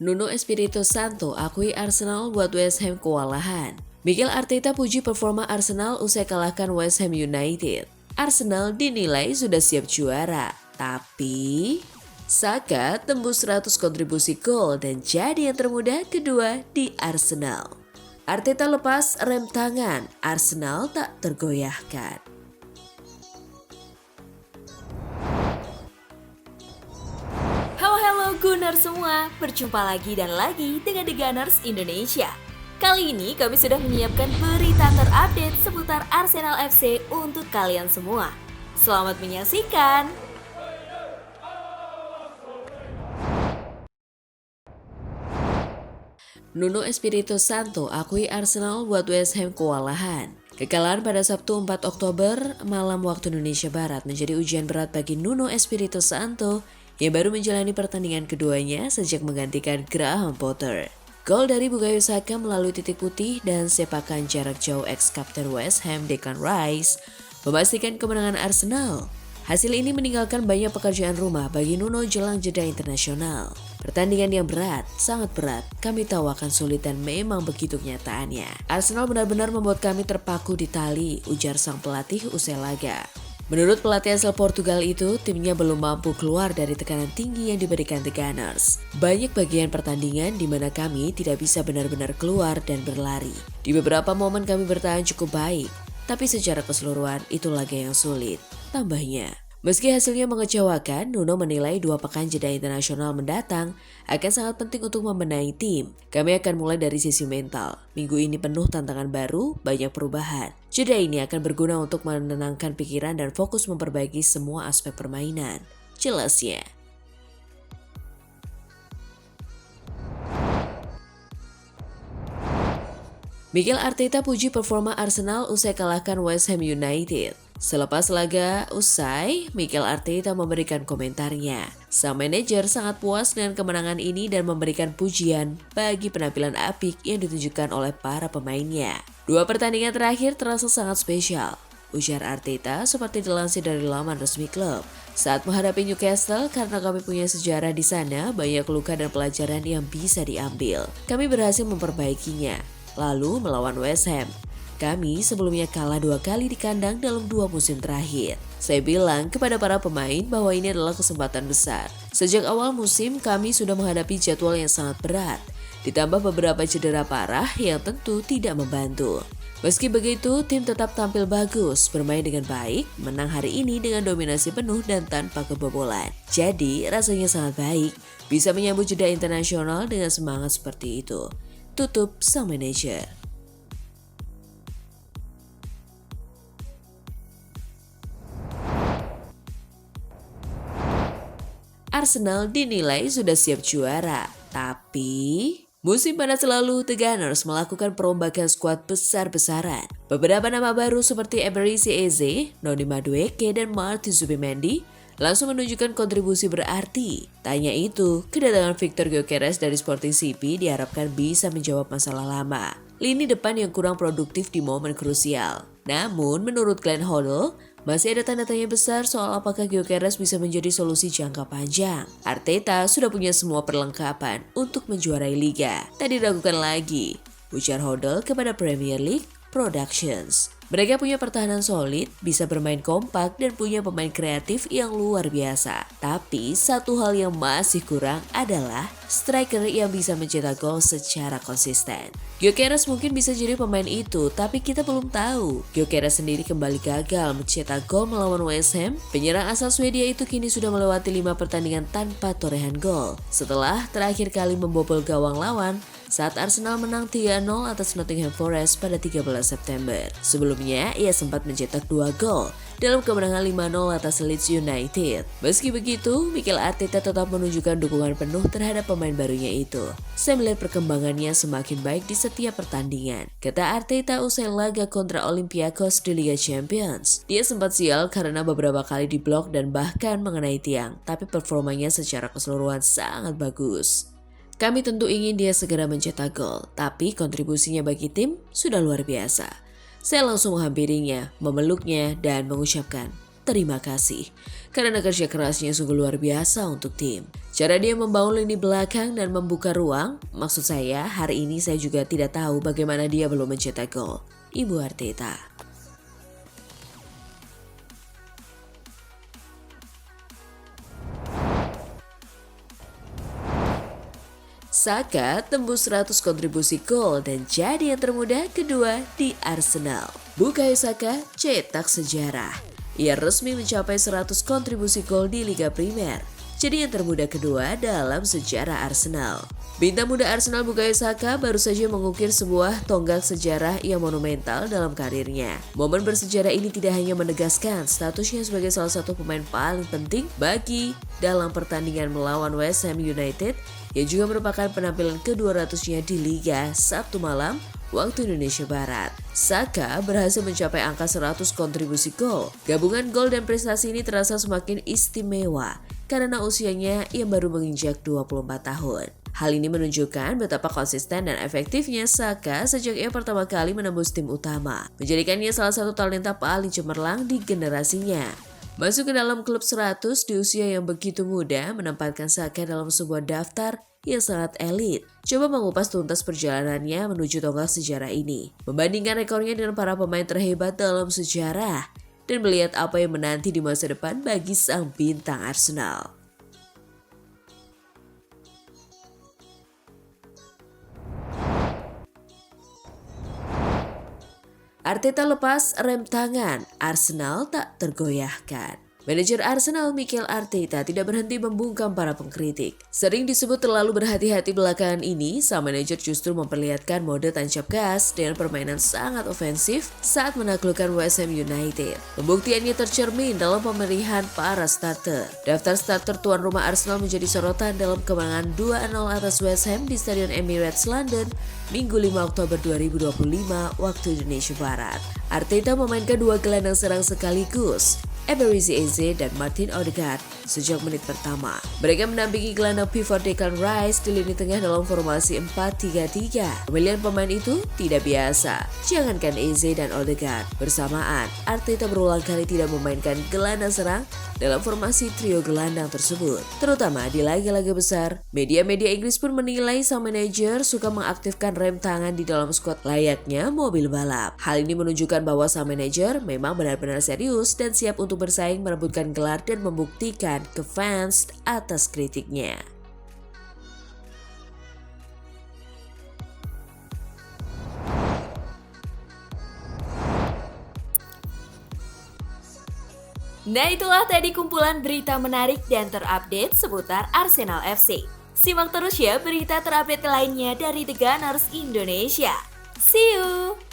Nuno Espirito Santo akui Arsenal buat West Ham kewalahan. Mikel Arteta puji performa Arsenal usai kalahkan West Ham United. Arsenal dinilai sudah siap juara, tapi Saka tembus 100 kontribusi gol dan jadi yang termuda kedua di Arsenal. Arteta lepas rem tangan, Arsenal tak tergoyahkan. Halo Gunner semua, berjumpa lagi dan lagi dengan The Gunners Indonesia. Kali ini kami sudah menyiapkan berita terupdate seputar Arsenal FC untuk kalian semua. Selamat menyaksikan! Nuno Espirito Santo akui Arsenal buat West Ham kewalahan. Kekalahan pada Sabtu 4 Oktober malam waktu Indonesia Barat menjadi ujian berat bagi Nuno Espirito Santo yang baru menjalani pertandingan keduanya sejak menggantikan Graham Potter. Gol dari Bukayo Saka melalui titik putih dan sepakan jarak jauh ex-kapten West Ham Declan Rice memastikan kemenangan Arsenal. Hasil ini meninggalkan banyak pekerjaan rumah bagi Nuno jelang jeda internasional. Pertandingan yang berat, sangat berat, kami tahu akan sulit dan memang begitu kenyataannya. Arsenal benar-benar membuat kami terpaku di tali, ujar sang pelatih usai laga. Menurut pelatih asal Portugal itu, timnya belum mampu keluar dari tekanan tinggi yang diberikan The Gunners. Banyak bagian pertandingan di mana kami tidak bisa benar-benar keluar dan berlari. Di beberapa momen kami bertahan cukup baik, tapi secara keseluruhan itu laga yang sulit, tambahnya. Meski hasilnya mengecewakan, Nuno menilai 2 pekan jeda internasional mendatang akan sangat penting untuk membenahi tim. Kami akan mulai dari sisi mental. Minggu ini penuh tantangan baru, banyak perubahan. Jeda ini akan berguna untuk menenangkan pikiran dan fokus memperbaiki semua aspek permainan. Jelasnya. Mikel Arteta puji performa Arsenal usai kalahkan West Ham United. Selepas laga usai, Mikel Arteta memberikan komentarnya. Sang manajer sangat puas dengan kemenangan ini dan memberikan pujian bagi penampilan apik yang ditunjukkan oleh para pemainnya. 2 pertandingan terakhir terasa sangat spesial, ujar Arteta seperti dilansir dari laman resmi klub. Saat menghadapi Newcastle, karena kami punya sejarah di sana, banyak luka dan pelajaran yang bisa diambil. Kami berhasil memperbaikinya. Lalu melawan West Ham. Kami sebelumnya kalah 2 kali di kandang dalam 2 musim terakhir. Saya bilang kepada para pemain bahwa ini adalah kesempatan besar. Sejak awal musim kami sudah menghadapi jadwal yang sangat berat. Ditambah beberapa cedera parah yang tentu tidak membantu. Meski begitu, tim tetap tampil bagus, bermain dengan baik, menang hari ini dengan dominasi penuh dan tanpa kebobolan. Jadi rasanya sangat baik, bisa menyambut jeda internasional dengan semangat seperti itu. Tutup sang manajer. Arsenal dinilai sudah siap juara, tapi musim panas lalu The Gunners melakukan perombakan skuad besar-besaran. Beberapa nama baru seperti Eberechi Eze, Noni Madueke, dan Martin Zubimendi langsung menunjukkan kontribusi berarti. Tanya itu, kedatangan Victor Gyökeres dari Sporting CP diharapkan bisa menjawab masalah lama. Lini depan yang kurang produktif di momen krusial. Namun, menurut Glenn Hoddle, masih ada tanda tanya besar soal apakah Gyökeres bisa menjadi solusi jangka panjang. Arteta sudah punya semua perlengkapan untuk menjuarai liga. Tak diragukan lagi, ujar Hoddle kepada Premier League Productions. Mereka punya pertahanan solid, bisa bermain kompak, dan punya pemain kreatif yang luar biasa. Tapi satu hal yang masih kurang adalah striker yang bisa mencetak gol secara konsisten. Gyökeres mungkin bisa jadi pemain itu, tapi kita belum tahu. Gyökeres sendiri kembali gagal mencetak gol melawan West Ham. Penyerang asal Swedia itu kini sudah melewati 5 pertandingan tanpa torehan gol. Setelah terakhir kali membobol gawang lawan, saat Arsenal menang 3-0 atas Nottingham Forest pada 13 September. Sebelumnya, ia sempat mencetak 2 gol dalam kemenangan 5-0 atas Leeds United. Meski begitu, Mikel Arteta tetap menunjukkan dukungan penuh terhadap pemain barunya itu. Saya melihat perkembangannya semakin baik di setiap pertandingan, kata Arteta usai laga kontra Olympiakos di Liga Champions. Dia sempat sial karena beberapa kali diblok dan bahkan mengenai tiang, tapi performanya secara keseluruhan sangat bagus. Kami tentu ingin dia segera mencetak gol, tapi kontribusinya bagi tim sudah luar biasa. Saya langsung menghampirinya, memeluknya, dan mengucapkan, terima kasih. Karena kerja kerasnya sungguh luar biasa untuk tim. Cara dia membangun lini belakang dan membuka ruang, maksud saya hari ini saya juga tidak tahu bagaimana dia belum mencetak gol. Ibu Arteta. Saka tembus 100 kontribusi gol dan jadi yang termuda kedua di Arsenal. Bukayo Saka cetak sejarah. Ia resmi mencapai 100 kontribusi gol di Liga Primer. Jadi yang termuda kedua dalam sejarah Arsenal. Bintang muda Arsenal Bukayo Saka baru saja mengukir sebuah tonggak sejarah yang monumental dalam karirnya. Momen bersejarah ini tidak hanya menegaskan statusnya sebagai salah satu pemain paling penting bagi dalam pertandingan melawan West Ham United, yang juga merupakan penampilan ke-200-nya di Liga Sabtu malam waktu Indonesia Barat. Saka berhasil mencapai angka 100 kontribusi gol. Gabungan gol dan prestasi ini terasa semakin istimewa karena usianya yang baru menginjak 24 tahun. Hal ini menunjukkan betapa konsisten dan efektifnya Saka sejak ia pertama kali menembus tim utama, menjadikannya salah satu talenta paling cemerlang di generasinya. Masuk ke dalam klub 100 di usia yang begitu muda menempatkan Saka dalam sebuah daftar yang sangat elit. Coba mengupas tuntas perjalanannya menuju tonggak sejarah ini, membandingkan rekornya dengan para pemain terhebat dalam sejarah, dan melihat apa yang menanti di masa depan bagi sang bintang Arsenal. Arteta lepas rem tangan, Arsenal tak tergoyahkan. Manajer Arsenal Mikel Arteta tidak berhenti membungkam para pengkritik. Sering disebut terlalu berhati-hati belakangan ini, sang manajer justru memperlihatkan mode tancap gas dengan permainan sangat ofensif saat menaklukkan West Ham United. Pembuktiannya tercermin dalam pemilihan para starter. Daftar starter tuan rumah Arsenal menjadi sorotan dalam kemenangan 2-0 atas West Ham di Stadion Emirates London, Minggu 5 Oktober 2025 waktu Indonesia Barat. Arteta memainkan dua gelandang serang sekaligus, Eberechi Eze dan Martin Odegaard sejak menit pertama. Mereka mendampingi gelandang pivot Declan Rice di lini tengah dalam formasi 4-3-3. Pemilihan pemain itu tidak biasa. Jangankan Eze dan Odegaard bersamaan, Arteta berulang kali tidak memainkan gelandang serang dalam formasi trio gelandang tersebut. Terutama di laga-laga besar, media-media Inggris pun menilai sang manajer suka mengaktifkan rem tangan di dalam skuad layaknya mobil balap. Hal ini menunjukkan bahwa sang manajer memang benar-benar serius dan siap untuk bersaing merebutkan gelar dan membuktikan ke fans atas kritiknya. Nah, itulah tadi kumpulan berita menarik dan terupdate seputar Arsenal FC. Simak terus ya berita terupdate lainnya dari The Gunners Indonesia. See you!